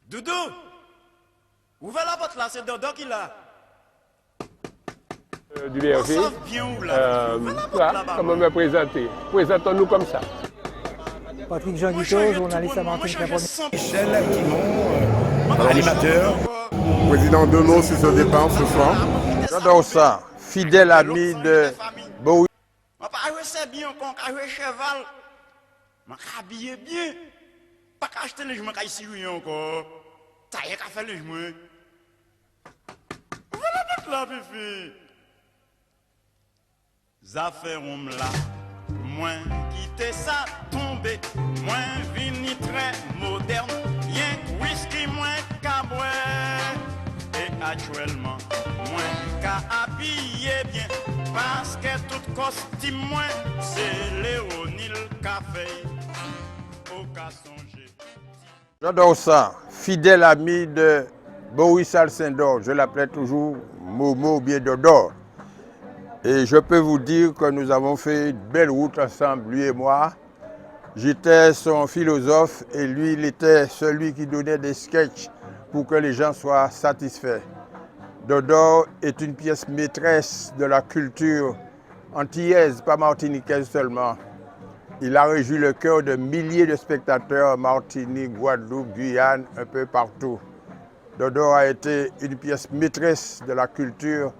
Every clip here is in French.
Doudou, ouvrez la porte là, c'est Dodo qui l'a. Du BRP. Comment me présenter? Présentons-nous comme ça. Patrick Jean Guiteau, journaliste à Martinique. Michel Guimont, animateur. Président de l'eau sur ce départ ce soir. J'adore ça. Fidèle ami de Bowie. Je ne sais pas bien quand je cheval. Je vais habiller bien. Pas acheter les gens qui sont encore. Ça y est, qu'à faire les gens. Voilà la pifi. Affaires là. Moins quitter ça, tomber. Moins vini très moderne. Rien whisky, moins caboué. Et actuellement, moins qu'à habiller bien. Parce que tout costume moins, c'est Léonil Café. Au cas songer. J'adore ça. Fidèle ami de Bowie Salsindor. Je l'appelais toujours Momo ou bien Dodo. Et je peux vous dire que nous avons fait une belle route ensemble, lui et moi. J'étais son philosophe et lui, il était celui qui donnait des sketchs pour que les gens soient satisfaits. Dodo est une pièce maîtresse de la culture antillaise, pas martiniquaise seulement. Il a réjoui le cœur de milliers de spectateurs, Martinique, Guadeloupe, Guyane, un peu partout. Dodo a été une pièce maîtresse de la culture.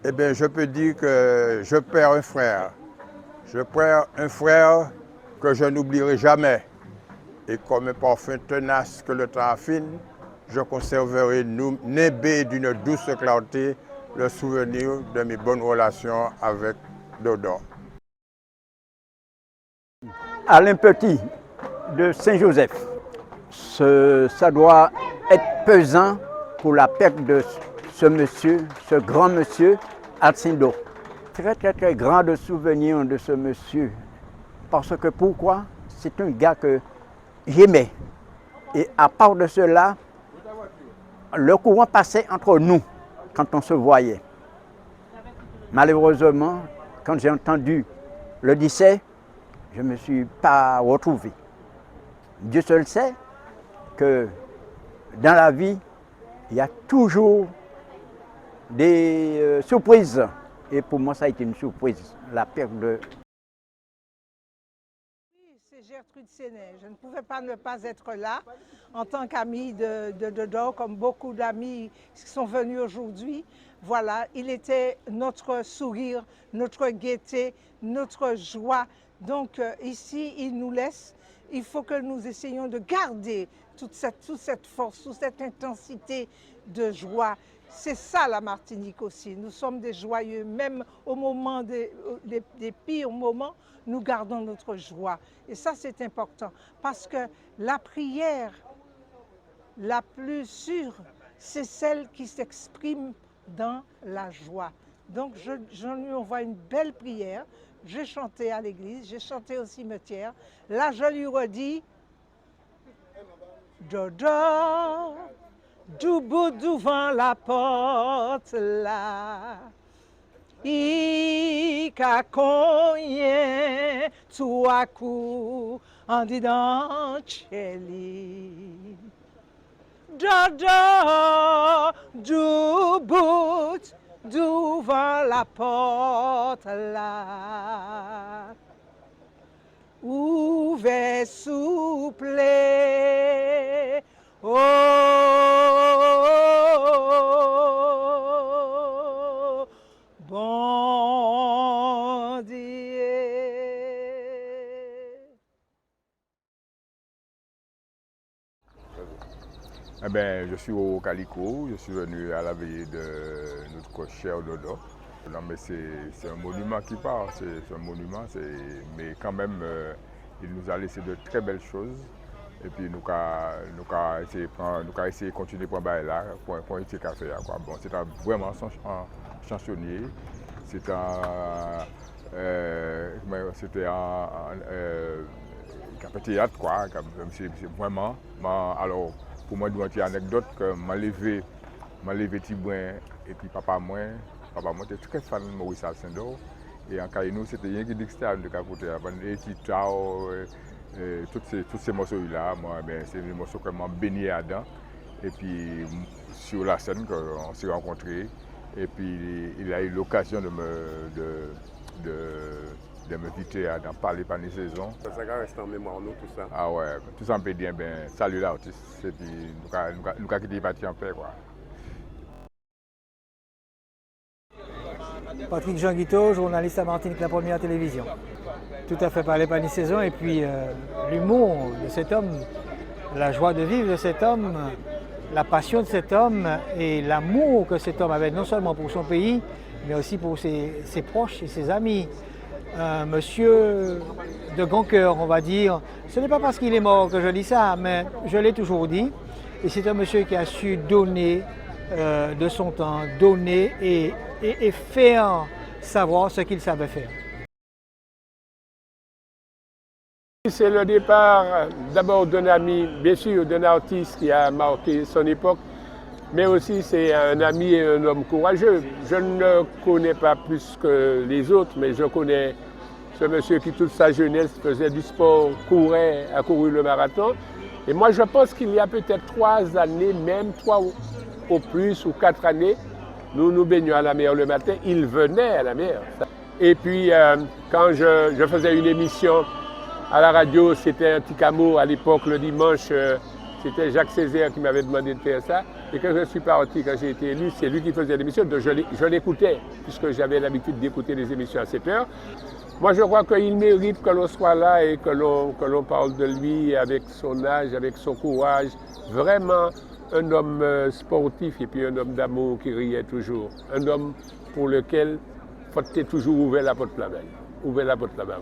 Eh bien, je peux dire que je perds un frère. Je perds un frère que je n'oublierai jamais. Et comme un parfum tenace que le temps affine, je conserverai nimbé d'une douce clarté le souvenir de mes bonnes relations avec Dodo. Alain Petit de Saint-Joseph. Ça doit être pesant pour la perte de ce monsieur, ce grand monsieur, Alcindo. Très, très, très grand de souvenirs de ce monsieur. Parce que pourquoi? C'est un gars que j'aimais. Et à part de cela, le courant passait entre nous quand on se voyait. Malheureusement, quand j'ai entendu le décès, je ne me suis pas retrouvé. Dieu seul sait que dans la vie, il y a toujours des surprises. Et pour moi, ça a été une surprise, la perte de... C'est Gertrude Séné. Je ne pouvais pas ne pas être là en tant qu'amie de Dodo, comme beaucoup d'amis qui sont venus aujourd'hui. Voilà, il était notre sourire, notre gaieté, notre joie. Donc ici, il nous laisse. Il faut que nous essayions de garder toute cette force, toute cette intensité de joie. C'est ça la Martinique aussi. Nous sommes des joyeux, même au moment des pires moments, nous gardons notre joie. Et ça, c'est important parce que la prière la plus sûre, c'est celle qui s'exprime dans la joie. Donc, je lui envoie une belle prière. J'ai chanté à l'église, j'ai chanté au cimetière. Là, je lui redis, Dodo, du bout devant la porte là, il a cogné tout à coup en disant Chélie. Dodo, du bout devant la porte là, ouvert souple, oh, bon Dieu. Eh ben, je suis au Calico, je suis venu à la veillée de notre cher Dodo. Non, mais c'est un monument qui part, c'est un monument, mais quand même, il nous a laissé de très belles choses. Et puis, nous avons essayé de continuer pour là, pour un petit café. Bon, c'était vraiment un chansonnier, c'était un théâtre, quoi, c'est vraiment, alors, pour moi, une petite anecdote que m'a levé Tibouin et puis papa moi était très fan de Maurice Alcindor. Et en Caïnou, c'était rien qui dit que c'était de capoter. Et Titao, tous ces morceaux-là, moi, ben, c'est des morceaux que je béni dedans. Et puis sur la scène, on s'est rencontrés. Et puis il a eu l'occasion de m'inviter à en parler pendant une saison. Ça va rester en mémoire, nous, tout ça. Ah ouais, tout ça me peut dire, ben, salut l'artiste. Et puis nous avons quitté parti en paix, quoi. Patrick Jean Guiteau, journaliste à Martinique, la première télévision. Tout à fait parler par une saison et puis l'humour de cet homme, la joie de vivre de cet homme, la passion de cet homme et l'amour que cet homme avait non seulement pour son pays, mais aussi pour ses proches et ses amis. Un monsieur de grand cœur, on va dire. Ce n'est pas parce qu'il est mort que je dis ça, mais je l'ai toujours dit. Et c'est un monsieur qui a su donner de son temps, donner et faire savoir ce qu'il savait faire. C'est le départ d'abord d'un ami, bien sûr d'un artiste qui a marqué son époque, mais aussi c'est un ami et un homme courageux. Je ne le connais pas plus que les autres, mais je connais ce monsieur qui toute sa jeunesse faisait du sport, courait, a couru le marathon. Et moi je pense qu'il y a peut-être 3 années, même 3 au plus ou 4 années, nous nous baignions à la mer le matin, il venait à la mer. Et puis quand je faisais une émission à la radio, c'était un petit camo à l'époque, le dimanche, c'était Jacques Césaire qui m'avait demandé de faire ça. Et quand je suis parti, quand j'ai été élu, c'est lui qui faisait l'émission, donc je l'écoutais, puisque j'avais l'habitude d'écouter les émissions à 7 heures. Moi, je crois qu'il mérite que l'on soit là et que l'on parle de lui avec son âge, avec son courage. Vraiment un homme sportif et puis un homme d'amour qui riait toujours. Un homme pour lequel il faut toujours ouvrir la porte la main. Ouvrir la porte la main.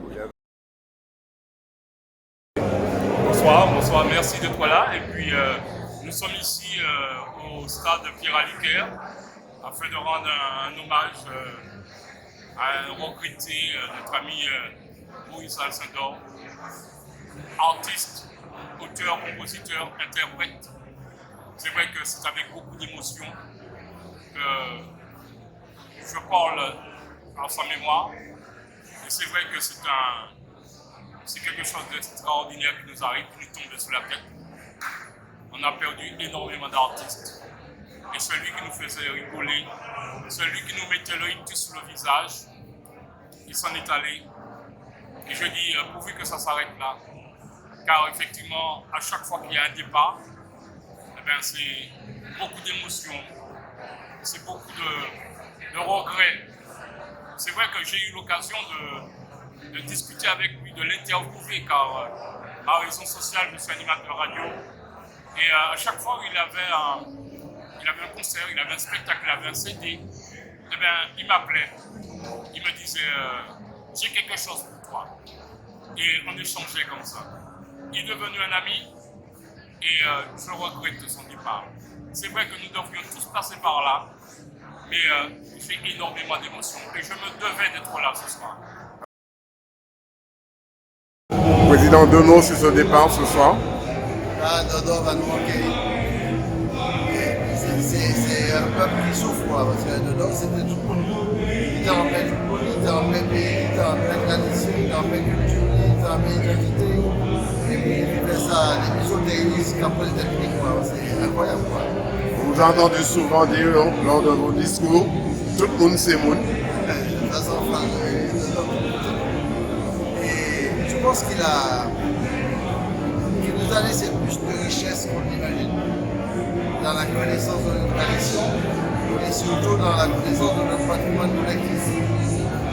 Bonsoir, merci d'être là. Et puis nous sommes ici au stade Pierre-Aliquer afin de rendre un hommage à un regretté, notre ami Maurice Alcindor, artiste, auteur, compositeur, interprète. C'est vrai que c'est avec beaucoup d'émotion que je parle à sa mémoire. Et c'est vrai que c'est quelque chose d'extraordinaire qui nous arrive, qui nous tombe sur la tête. On a perdu énormément d'artistes. Et celui qui nous faisait rigoler, celui qui nous mettait le rictus sur le visage, il s'en est allé. Et je dis, pourvu que ça s'arrête là. Car effectivement, à chaque fois qu'il y a un départ, eh bien, c'est beaucoup d'émotions, c'est beaucoup de regrets. C'est vrai que j'ai eu l'occasion de discuter avec lui, de l'interviewer, car à raison sociale, je suis animateur radio. Et à chaque fois qu'il avait un concert, il avait un spectacle, il avait un CD, eh bien, il m'appelait. Il me disait, j'ai quelque chose pour toi. Et on échangeait comme ça. Il est devenu un ami et je regrette son départ. C'est vrai que nous devrions tous passer par là, mais j'ai énormément d'émotions et je me devais d'être là ce soir. Président, 2 mots sur ce départ ce soir. Ah, Dodo va nous manquer. C'est un peuple qui souffre, parce que Dodo, c'était tout le monde. Il était en pleine football, il était en plein pays, il était en pleine tradition, il était en pleine culture, il était en pleine identité. Et puis il fait ça, des misotéristes, qu'après les techniques, c'est incroyable. On vous a entendu souvent dire lors de vos discours, tout le monde c'est monde. De toute façon, et je pense qu'il nous a laissé plus de richesse qu'on l'imagine dans la connaissance de notre tradition et surtout dans la connaissance de notre patrimoine collectif.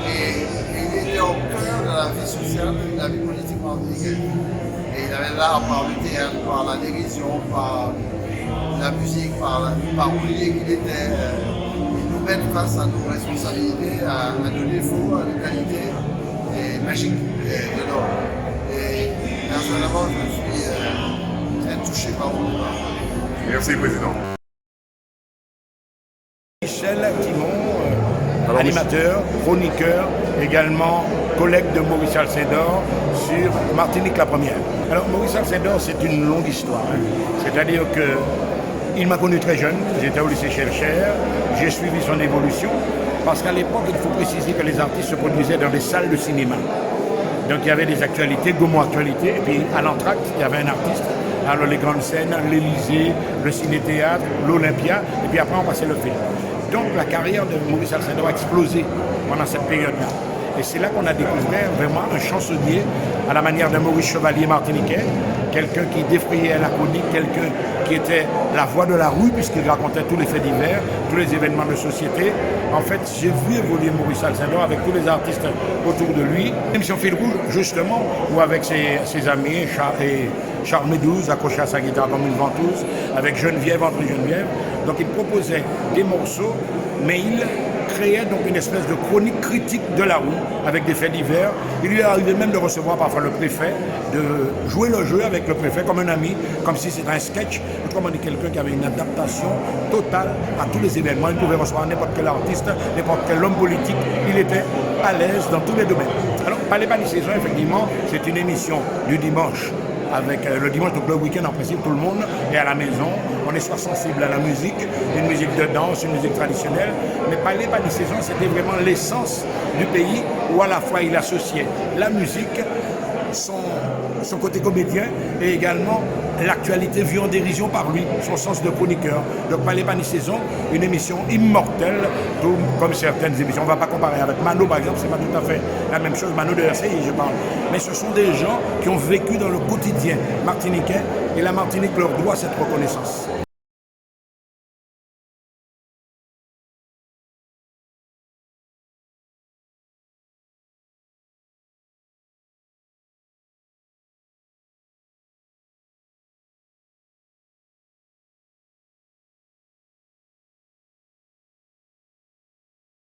Et il était au cœur de la vie sociale et de la vie politique martiniquaise. Et il avait l'art par le théâtre, par la dérision, par la musique, par oublier qu'il était. Il nous met face à nos responsabilités, à nos défauts, à nos qualités et magiques de l'or. Et personnellement, je suis très touché par vous. Merci, Président. Michel Quimon, animateur, chroniqueur, également collègue de Maurice Alcindor sur Martinique la première. Alors Maurice Alcindor, c'est une longue histoire. C'est-à-dire qu'il m'a connu très jeune, j'étais au lycée Schellcher, j'ai suivi son évolution, parce qu'à l'époque, il faut préciser que les artistes se produisaient dans des salles de cinéma. Donc il y avait des actualités, Gaumont Actualité, et puis à l'entracte, il y avait un artiste Alors les grandes scènes, l'Élysée, le ciné-théâtre, l'Olympia, et puis après on passait le film. Donc la carrière de Maurice Alcindor a explosé pendant cette période-là. Et c'est là qu'on a découvert vraiment un chansonnier à la manière de Maurice Chevalier martiniquais, quelqu'un qui défrayait la chronique, quelqu'un qui était la voix de la rue puisqu'il racontait tous les faits divers, tous les événements de société. En fait, j'ai vu évoluer Maurice Alcindor avec tous les artistes autour de lui. L'émission Fil Rouge, justement, où avec ses amis, Charles Médouze accroché à sa guitare comme une ventouse, avec Geneviève, André Geneviève. Donc il proposait des morceaux, mais il créait donc une espèce de chronique critique de la rue avec des faits divers. Il lui est arrivé même de recevoir parfois le préfet, de jouer le jeu avec le préfet comme un ami, comme si c'était un sketch. Autrement dit, quelqu'un qui avait une adaptation totale à tous les événements. Il pouvait recevoir n'importe quel artiste, n'importe quel homme politique. Il était à l'aise dans tous les domaines. Alors, Palais Saison, effectivement, c'est une émission du dimanche. Avec le dimanche, donc le week-end, en principe, tout le monde est à la maison. On est soit sensible à la musique, une musique de danse, une musique traditionnelle. Mais Palais Saison, c'était vraiment l'essence du pays où à la fois il associait la musique, son côté comédien et également l'actualité vue en dérision par lui, son sens de chroniqueur. Donc Palais Saison, une émission immortelle, tout comme certaines émissions. On ne va pas comparer avec Mano par exemple, c'est pas tout à fait la même chose. Mano de RCI, je parle. Mais ce sont des gens qui ont vécu dans le quotidien martiniquais et la Martinique leur doit cette reconnaissance.